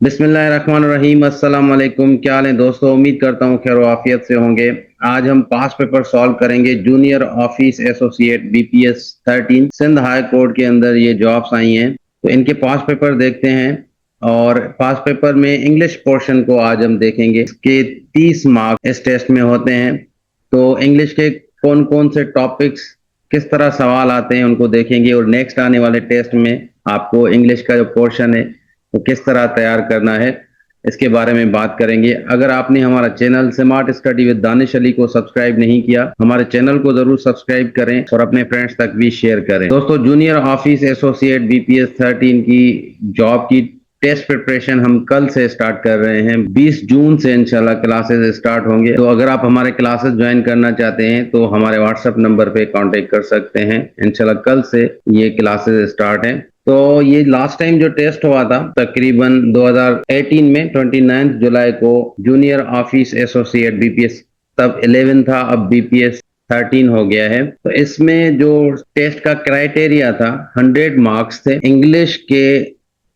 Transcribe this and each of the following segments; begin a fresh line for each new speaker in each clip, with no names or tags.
बिस्मिल्लाहिर्रहमानिर्रहीम। अस्सलाम वालेकुम। क्या हाल है दोस्तों? उम्मीद करता हूँ खैर आफियत से होंगे। आज हम पास पेपर सॉल्व करेंगे। Junior office associate BPS 13 Sindh high court के अंदर ये जॉब्स आई हैं, तो इनके पास पेपर देखते हैं। और पास पेपर में इंग्लिश पोर्शन को आज हम देखेंगे। इसके 30 मार्क्स इस टेस्ट में होते हैं। तो इंग्लिश के कौन कौन से टॉपिक्स, किस तरह सवाल आते हैं, उनको देखेंगे। और नेक्स्ट आने वाले टेस्ट में आपको इंग्लिश का जो पोर्शन है तो किस तरह तैयार करना है, इसके बारे में बात करेंगे। अगर आपने हमारा channel smart study with Danish Ali को सब्सक्राइब नहीं किया, हमारे चैनल को जरूर सब्सक्राइब करें और अपने फ्रेंड्स तक भी शेयर करें। दोस्तों, जूनियर ऑफिस एसोसिएट बीपीएस 13 की जॉब की टेस्ट प्रिपरेशन हम कल से स्टार्ट कर रहे हैं। 20 जून से इंशाल्लाह क्लासेस स्टार्ट होंगे। तो अगर आप हमारे क्लासेस ज्वाइन करना चाहते हैं तो हमारे व्हाट्सएप नंबर पे कांटेक्ट कर सकते हैं। इंशाल्लाह कल से ये क्लासेस स्टार्ट हैं। तो ये लास्ट टाइम जो टेस्ट हुआ था तकरीबन 2018 में 29 जुलाई को जूनियर ऑफिस एसोसिएट बीपीएस, तब 11 था, अब बीपीएस 13 हो गया है। तो इसमें जो टेस्ट का क्राइटेरिया था 100 मार्क्स थे। इंग्लिश के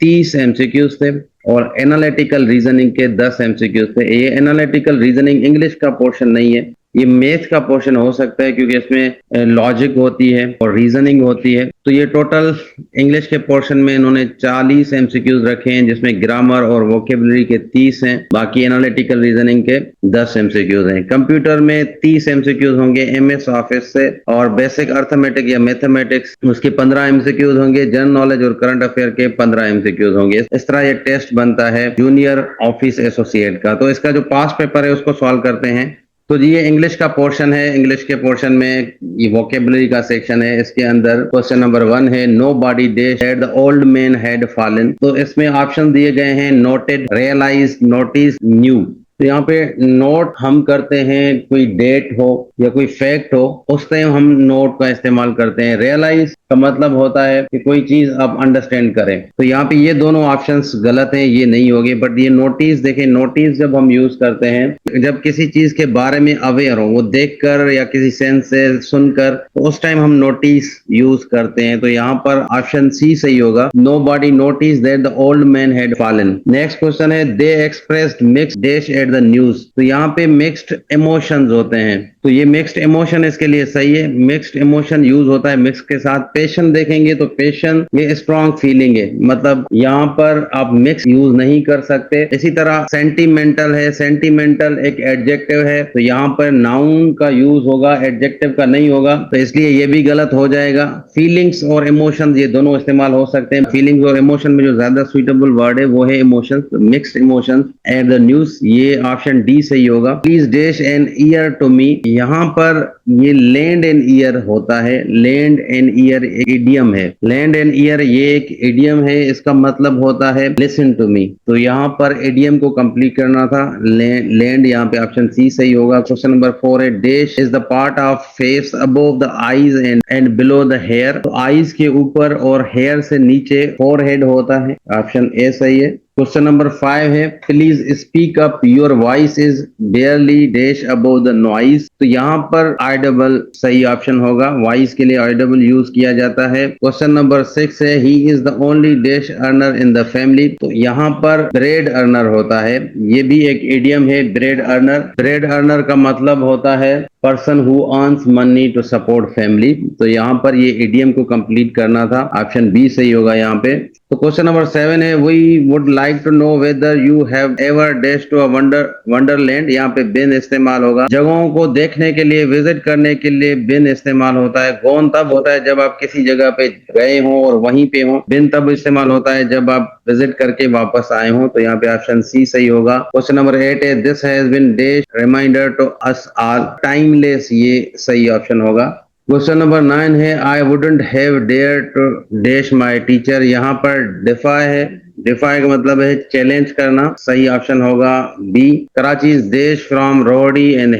30 एमसीक्यूज थे और एनालिटिकल रीजनिंग के 10 एमसीक्यूज थे। ये एनालिटिकल रीजनिंग इंग्लिश का पोर्शन नहीं है, ये मैथ का पोर्शन हो सकता है, क्योंकि इसमें लॉजिक होती है और रीजनिंग होती है। तो ये टोटल इंग्लिश के पोर्शन में इन्होंने 40 एमसीक्यूज रखे हैं, जिसमें ग्रामर और वोकेबलरी के 30 हैं, बाकी एनालिटिकल रीजनिंग के 10 एमसीक्यूज हैं। कंप्यूटर में 30 एमसीक्यूज होंगे एमएस ऑफिस से, और बेसिक अर्थमेटिक या मैथमेटिक्स उसके 15 एमसीक्यूज होंगे। जनरल नॉलेज और करंट अफेयर के 15 एमसीक्यूज होंगे। इस तरह ये टेस्ट बनता है जूनियर ऑफिस एसोसिएट का। तो इसका जो पास पेपर है उसको सॉल्व करते हैं। तो जी, ये इंग्लिश का पोर्शन है। इंग्लिश के पोर्शन में ये वोकेबलरी का सेक्शन है। इसके अंदर क्वेश्चन नंबर 1 है, nobody dash had the old man had fallen. तो इसमें ऑप्शन दिए गए हैं, नोटेड, रियलाइज, नोटिस, न्यू। तो यहाँ पे नोट हम करते हैं कोई डेट हो या कोई फैक्ट हो, उस टाइम हम नोट का इस्तेमाल करते हैं। रियलाइज का मतलब होता है कि कोई चीज आप अंडरस्टैंड करें। तो यहाँ पे ये दोनों ऑप्शंस गलत हैं, ये नहीं होंगे। बट ये नोटिस देखें, नोटिस जब हम यूज करते हैं जब किसी चीज के बारे में अवेयर हो, वो देखकर या किसी सेंस से सुनकर, तो उस टाइम हम नोटिस यूज करते हैं। तो यहाँ पर ऑप्शन सी सही होगा, nobody notice that the old man had fallen. Next question है, they expressed mixed dash at the news. तो यहाँ पे मिक्स्ड इमोशंस होते हैं, तो ये मिक्स्ड इमोशन इसके लिए सही है। मिक्स्ड इमोशन यूज होता है मिक्स के साथ। पेशन देखेंगे तो पेशन ये स्ट्रॉन्ग फीलिंग है, मतलब यहाँ पर आप मिक्स यूज नहीं कर सकते। इसी तरह सेंटिमेंटल है, सेंटिमेंटल एक एडजेक्टिव है, तो यहाँ पर नाउन का यूज होगा, एडजेक्टिव का नहीं होगा, तो इसलिए ये भी गलत हो जाएगा। फीलिंग्स और इमोशंस ये दोनों इस्तेमाल हो सकते हैं। फीलिंग्स और इमोशन में जो ज्यादा सुइटेबल वर्ड है वो है emotions. Mixed emotions at the news, ये ऑप्शन डी सही होगा। Please dash an ear to me, यहाँ पर ये लैंड एन ईयर होता है। लैंड एन ईयर इडियम है। लैंड एन ईयर ये एक इडियम है, इसका मतलब होता है लिसन टू मी। तो यहाँ पर इडियम को कंप्लीट करना था। लैंड यहाँ पे ऑप्शन सी सही होगा। क्वेश्चन नंबर 4 है, dash is the part of face above the eyes and below the hair. तो आईज के ऊपर और हेयर से नीचे फोरहेड होता है, ऑप्शन ए सही है। क्वेश्चन नंबर 5 है, please speak up, your voice is बेयरली dash above the noise. तो यहाँ पर ऑडिबल सही ऑप्शन होगा। वॉइस के लिए ऑडिबल यूज किया जाता है। क्वेश्चन नंबर 6 है, he is the only dash earner in the family. तो यहाँ पर ब्रेड अर्नर होता है, ये भी एक इडियम है, ब्रेड अर्नर। ब्रेड अर्नर का मतलब होता है person who earns money to support family. तो यहाँ पर ये इडियम को कंप्लीट करना था, ऑप्शन बी सही होगा यहाँ पे। तो क्वेश्चन नंबर 7 है, we would like to know whether you have ever dash to a wonderland. यहाँ पे बिन इस्तेमाल होगा। जगहों को देखने के लिए, विजिट करने के लिए बिन इस्तेमाल होता है। गॉन तब होता है जब आप किसी जगह पे गए हो और वहीं पे हो। बिन तब इस्तेमाल होता है जब आप विजिट करके वापस आए हो। तो यहाँ पे ऑप्शन सी सही होगा। क्वेश्चन नंबर 8 है, this has been dash reminder to us all, timeless, ये सही ऑप्शन होगा। क्वेश्चन नंबर 9 है, I wouldn't have dare to dash my teacher. यहाँ पर डिफाई है, डिफाई का मतलब है चैलेंज करना, सही ऑप्शन होगा B. Karachi is dash from Rohri and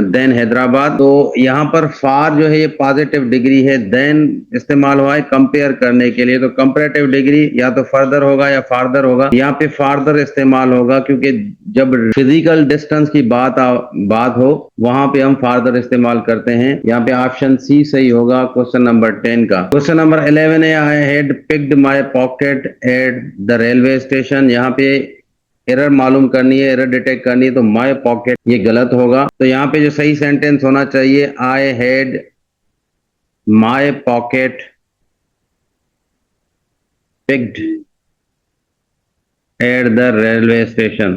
then Hyderabad. तो यहाँ पर फार जो है ये पॉजिटिव डिग्री है, देन इस्तेमाल हुआ है कंपेयर करने के लिए। तो कंपेरेटिव डिग्री या तो फर्दर होगा या फार्दर होगा। यहाँ पे फार्दर इस्तेमाल होगा, क्योंकि जब फिजिकल डिस्टेंस की बात हो वहां पे हम फार्दर इस्तेमाल करते हैं। यहाँ पे ऑप्शन सी सही होगा क्वेश्चन नंबर 10 का। क्वेश्चन नंबर 11 है, I had picked my pocket at the railway station. यहाँ पे एरर मालूम करनी है, एरर डिटेक्ट करनी है, तो माय पॉकेट ये गलत होगा। तो यहाँ पे जो सही सेंटेंस होना चाहिए, I had my pocket picked at the railway station.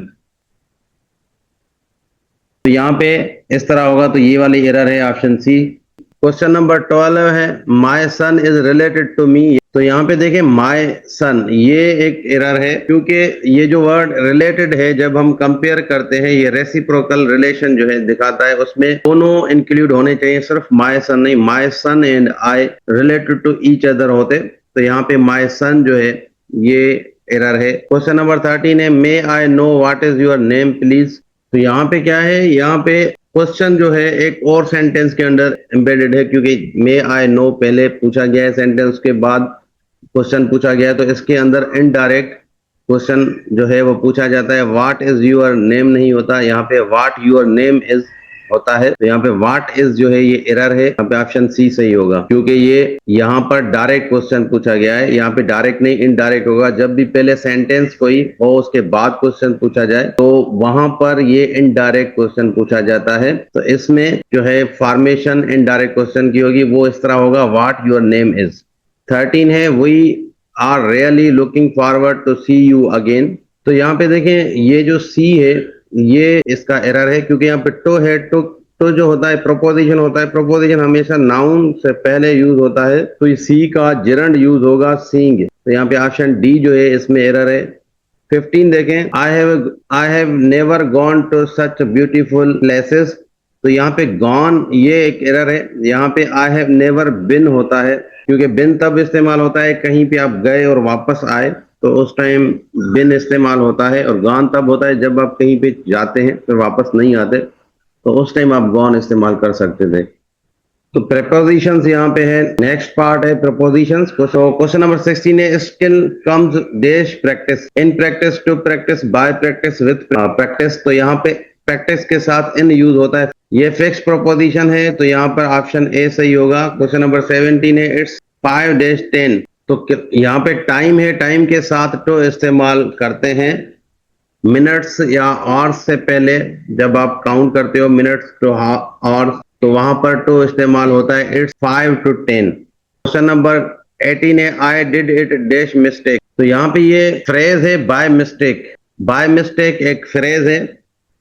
तो यहाँ पे इस तरह होगा, तो ये वाली एरर है ऑप्शन सी। क्वेश्चन नंबर 12 है, my son is related to me. तो यहाँ पे देखें माय सन, ये एक एरर है, क्योंकि ये जो वर्ड रिलेटेड है जब हम कंपेयर करते हैं, ये रेसिप्रोकल रिलेशन जो है दिखाता है, उसमें दोनों इंक्लूड होने चाहिए, सिर्फ माय सन नहीं। My son and I related to each other होते, तो यहाँ पे माय सन जो है ये एरर है। क्वेश्चन नंबर 13 है, may I know what is your name please. तो यहाँ पे क्या है, यहाँ पे क्वेश्चन जो है एक और सेंटेंस के अंदर एम्बेडेड है, क्योंकि मे आई नो पहले पूछा गया है सेंटेंस के बाद क्वेश्चन पूछा गया है, तो इसके अंदर इनडायरेक्ट क्वेश्चन जो है वो पूछा जाता है। व्हाट इज यूर नेम नहीं होता, यहाँ पे व्हाट यूर नेम इज होता है। तो यहाँ पे व्हाट इज जो है ये एरर है, यहाँ पे ऑप्शन सी सही होगा, क्योंकि ये यहाँ पर डायरेक्ट क्वेश्चन पूछा गया है। यहाँ पे डायरेक्ट नहीं इनडायरेक्ट होगा। जब भी पहले सेंटेंस कोई हो उसके बाद क्वेश्चन पूछा जाए तो वहां पर ये इनडायरेक्ट क्वेश्चन पूछा जाता है। तो इसमें जो है फॉर्मेशन इनडायरेक्ट क्वेश्चन की होगी, वो इस तरह होगा, व्हाट योर नेम इज। 13 है, we are really looking forward to see you again. तो यहाँ पे देखें, ये जो सी है ये इसका एरर है, क्योंकि यहाँ पे टू है। टू जो होता है प्रोपोजिशन होता है, प्रोपोजिशन हमेशा नाउन से पहले यूज होता है, तो ये सी का जिरंड यूज होगा सींग। तो यहाँ पे ऑप्शन डी जो है इसमें एरर है। 15 देखें, I have never gone to such beautiful places. तो यहाँ पे गॉन ये एक एरर है। यहाँ पे आई हैव नेवर बिन होता है, क्योंकि बिन तब इस्तेमाल होता है कहीं पे आप गए और वापस आए, तो उस टाइम बिन इस्तेमाल होता है। और गॉन तब होता है जब आप कहीं पे जाते हैं फिर वापस नहीं आते, तो उस टाइम आप गॉन इस्तेमाल कर सकते थे। तो प्रेपोजिशंस यहाँ पे है। नेक्स्ट पार्ट है प्रेपोजिशंस। क्वेश्चन नंबर 16 है, skill comes dash practice, in practice, to practice, by practice, with practice. तो यहाँ पे प्रैक्टिस के साथ इन यूज होता है। ये फिक्स प्रोपोजिशन है, तो यहाँ पर ऑप्शन ए सही होगा। क्वेश्चन नंबर 17 है, इट्स 5-10। तो यहाँ पे टाइम है, टाइम के साथ टू इस्तेमाल करते हैं। मिनट्स या आवर्स से पहले जब आप काउंट करते हो मिनट्स टू आवर्स, तो वहां पर टू इस्तेमाल होता है। इट्स 5-10। क्वेश्चन नंबर 18 है, I did it dash mistake. तो यहाँ पे ये फ्रेज है बाय मिस्टेक। बाय मिस्टेक एक फ्रेज है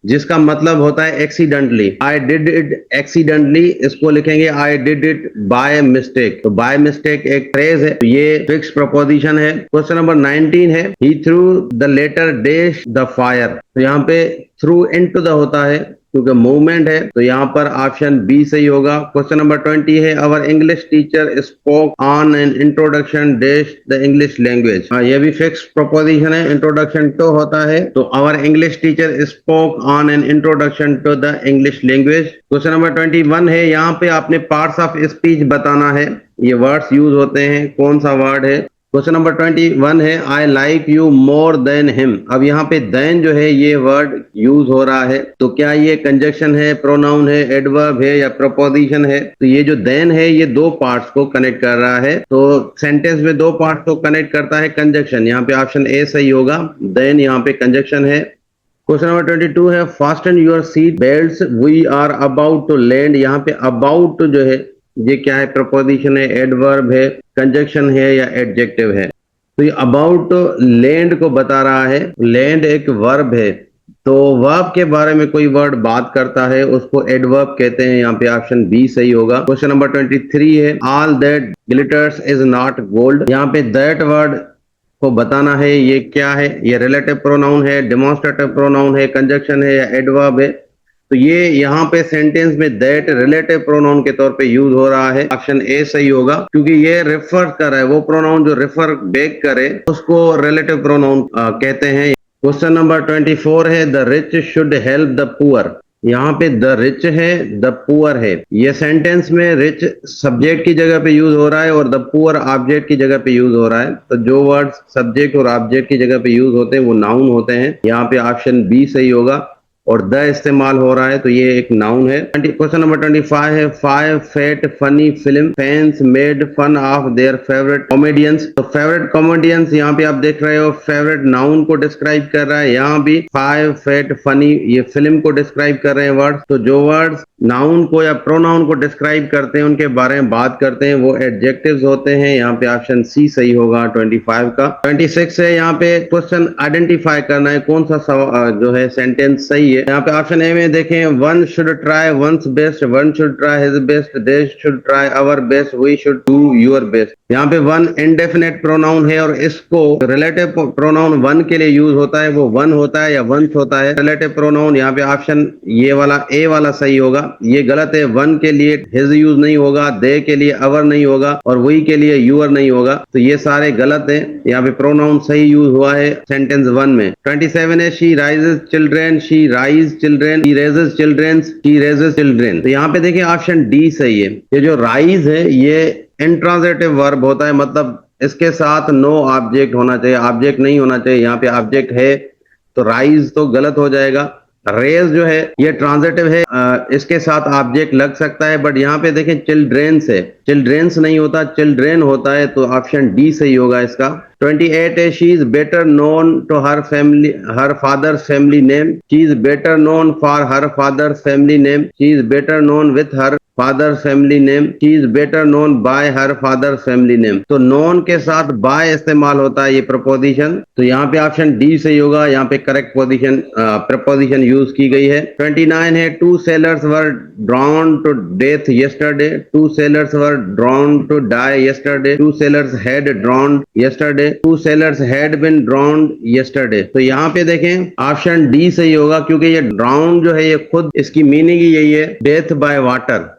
जिसका मतलब होता है accidentally. I did it accidentally, इसको लिखेंगे I did it by mistake. तो बाय मिस्टेक एक फ्रेज है, तो ये फिक्स प्रपोजिशन है। क्वेश्चन नंबर 19 है, he threw the letter dash the fire. तो यहाँ पे थ्रू इनटू द होता है क्योंकि मूवमेंट है, तो यहाँ पर ऑप्शन बी सही होगा। क्वेश्चन नंबर 20 है, our English teacher spoke on an introduction dash the English language. ये भी फिक्स प्रोपोजिशन है। इंट्रोडक्शन टू होता है, तो our English teacher spoke on an introduction to the English language. Question number 21 है, यहाँ पे आपने पार्ट्स ऑफ स्पीच बताना है। ये वर्ड्स यूज होते हैं, कौन सा वर्ड है। क्वेश्चन नंबर 21 है, I like you more than him. अब यहाँ पे देन जो है ये वर्ड यूज हो रहा है, तो क्या ये कंजक्शन है, प्रोनाउन है, एडवर्ब है या प्रपोजिशन है। तो ये जो देन है ये दो पार्ट्स को कनेक्ट कर रहा है, तो सेंटेंस में दो पार्ट्स को कनेक्ट करता है कंजक्शन। यहाँ पे ऑप्शन ए सही होगा, देन यहाँ पे कंजक्शन है। क्वेश्चन नंबर 22 है, fasten your seat belts, we are about to land. यहाँ पे अबाउट जो है ये क्या है, प्रपोजिशन है, एडवर्ब है, कंजक्शन है या एडजेक्टिव है। तो ये अबाउट लैंड को बता रहा है। लैंड एक वर्ब है, तो वर्ब के बारे में कोई वर्ड बात करता है उसको एडवर्ब कहते हैं। यहाँ पे ऑप्शन बी सही होगा। क्वेश्चन नंबर 23 है, all that glitters is not gold. यहाँ पे दैट वर्ड को बताना है, ये क्या है, ये रिलेटिव प्रोनाउन है, डेमोन्स्ट्रेटिव प्रोनाउन है, कंजक्शन है या एडवर्ब है। तो ये यहाँ पे सेंटेंस में दैट रिलेटिव प्रोनाउन के तौर पे यूज हो रहा है। ऑप्शन ए सही होगा, क्योंकि ये रेफर कर रहा है, वो प्रोनाउन जो रेफर बैक करे उसको रिलेटिव प्रोनाउन कहते हैं। क्वेश्चन नंबर 24 है, the rich should help the poor. यहाँ पे द रिच है, द पुअर है। ये सेंटेंस में रिच सब्जेक्ट की जगह पे यूज हो रहा है और द पुअर ऑब्जेक्ट की जगह पे यूज हो रहा है। तो जो वर्ड सब्जेक्ट और ऑब्जेक्ट की जगह पे यूज होते हैं वो नाउन होते हैं। यहाँ पे ऑप्शन बी सही होगा। और द इस्तेमाल हो रहा है, तो ये एक नाउन है। क्वेश्चन नंबर 25 है, 5 fat funny film fans made fun of their favourite comedians. तो फेवरेट कॉमेडियंस यहाँ पे आप देख रहे हो फेवरेट नाउन को डिस्क्राइब कर रहा है, यहाँ भी 5 फैट फनी ये फिल्म को डिस्क्राइब कर रहे हैं वर्ड्स। तो जो वर्ड्स नाउन को या प्रोनाउन को डिस्क्राइब करते हैं उनके बारे में बात करते हैं वो एडजेक्टिव्स होते हैं। यहाँ पे ऑप्शन सी सही होगा 25 का। 26 है, यहाँ पे क्वेश्चन आइडेंटिफाई करना है कौन सा जो है सेंटेंस सही है। यहाँ पे ऑप्शन ए में देखें, one should try one's best, one should try his best, they should try our best, we should do your best. यहाँ पे वन इंडेफिनेट प्रोनाउन है और इसको रिलेटिव प्रोनाउन वन के लिए यूज होता है, वो वन होता है या वंस होता है। रिलेटिव प्रोनाउन यहाँ पे ऑप्शन ये वाला ए वाला सही होगा, ये गलत है। वन के लिए हिज यूज नहीं होगा, दे के लिए अवर नहीं होगा और वी के लिए यूअर नहीं होगा, तो ये सारे गलत है। यहाँ पे प्रोनाउन सही यूज हुआ है सेंटेंस 1 में। 27 है, she rises children, she rise children, she raises children, she raises children. तो यहाँ पे देखिए ऑप्शन डी सही है। ये जो राइज है ये इंट्रांजिटिव वर्ब होता है, मतलब इसके साथ नो ऑब्जेक्ट होना चाहिए, ऑब्जेक्ट नहीं होना चाहिए। यहाँ पे ऑब्जेक्ट है तो राइज तो गलत हो जाएगा। रेज जो है ये ट्रांजिटिव है, इसके साथ ऑब्जेक्ट लग सकता है, बट यहाँ पे देखें चिल्ड्रेन्स है, चिल्ड्रेन्स नहीं होता, चिल्ड्रेन होता है, तो ऑप्शन डी सही होगा इसका। 28 है, she is better known to her family, her father's family name, she is better known for her father's family name, she is better known with her father family name, she is better known by her father family name. तो known के साथ bye इस्तेमाल होता है ये preposition, तो यहाँ पे ऑप्शन डी सही होगा। यहाँ पे करेक्ट पोजीशन प्रपोजिशन यूज की गई है। 29 है, two sailors were drowned to death yesterday, two sailors were drowned to die yesterday, two sailors had drowned yesterday, two sailors had been drowned yesterday. तो यहाँ पे देखें ऑप्शन डी सही होगा, क्योंकि ये ड्राउन जो है ये खुद इसकी मीनिंग ही यही है, डेथ बाय वाटर,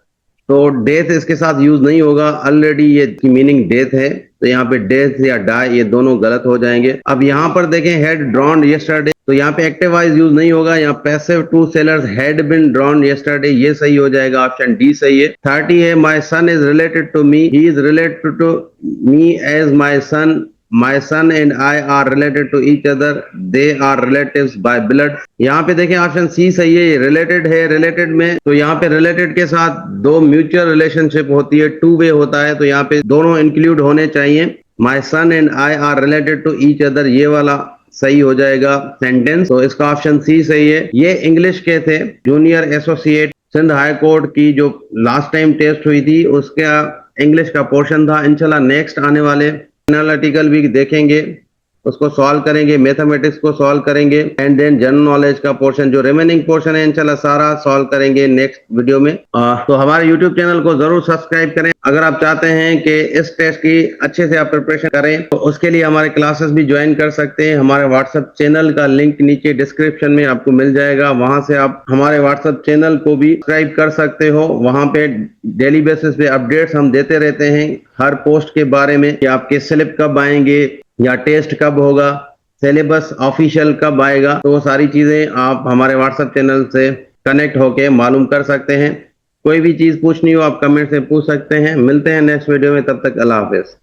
तो डेथ इसके साथ यूज नहीं होगा, ऑलरेडी ये की मीनिंग डेथ है, तो यहाँ पे डेथ या डाई ये दोनों गलत हो जाएंगे। अब यहाँ पर देखें हैड ड्रॉन यस्टरडे, तो यहाँ पे एक्टिव वाइज यूज नहीं होगा, यहाँ passive two sailors had been drowned yesterday ये सही हो जाएगा, ऑप्शन डी सही है। 30 है, my son is related to me, he is related to me as my son, My son and I are related to each other. They are relatives by blood. यहाँ पे देखें ऑप्शन सी सही है, related है। Related में तो यहाँ पे रिलेटेड के साथ दो म्यूचुअल रिलेशनशिप होती है, टू वे होता है, तो यहाँ पे दोनों इंक्लूड होने चाहिए। My son and I are related to each other ये वाला सही हो जाएगा सेंटेंस, तो इसका ऑप्शन सी सही है। ये इंग्लिश के थे, junior associate Sindh high court की जो लास्ट टाइम टेस्ट हुई थी उसका इंग्लिश का पोर्शन था। इंशाल्लाह नेक्स्ट आने वाले एनालिटिकल भी देखेंगे, उसको सॉल्व करेंगे, मैथमेटिक्स को सॉल्व करेंगे, एंड देन जनरल नॉलेज का पोर्शन जो रिमेनिंग पोर्शन है इंशाल्लाह सारा सॉल्व करेंगे नेक्स्ट वीडियो में। तो हमारे यूट्यूब चैनल को जरूर सब्सक्राइब करें। अगर आप चाहते हैं कि इस टेस्ट की अच्छे से आप प्रिपरेशन करें तो उसके लिए हमारे क्लासेस भी ज्वाइन कर सकते हैं। हमारे व्हाट्सएप चैनल का लिंक नीचे डिस्क्रिप्शन में आपको मिल जाएगा, वहां से आप हमारे व्हाट्सएप चैनल को भी सब्सक्राइब कर सकते हो। वहां पे डेली बेसिस पे अपडेट्स हम देते रहते हैं हर पोस्ट के बारे में, कि आपके स्लिप कब आएंगे या टेस्ट कब होगा, सिलेबस ऑफिशियल कब आएगा, तो वो सारी चीजें आप हमारे व्हाट्सएप चैनल से कनेक्ट होके मालूम कर सकते हैं। कोई भी चीज पूछनी हो आप कमेंट से पूछ सकते हैं। मिलते हैं नेक्स्ट वीडियो में, तब तक अल्लाह हाफिज।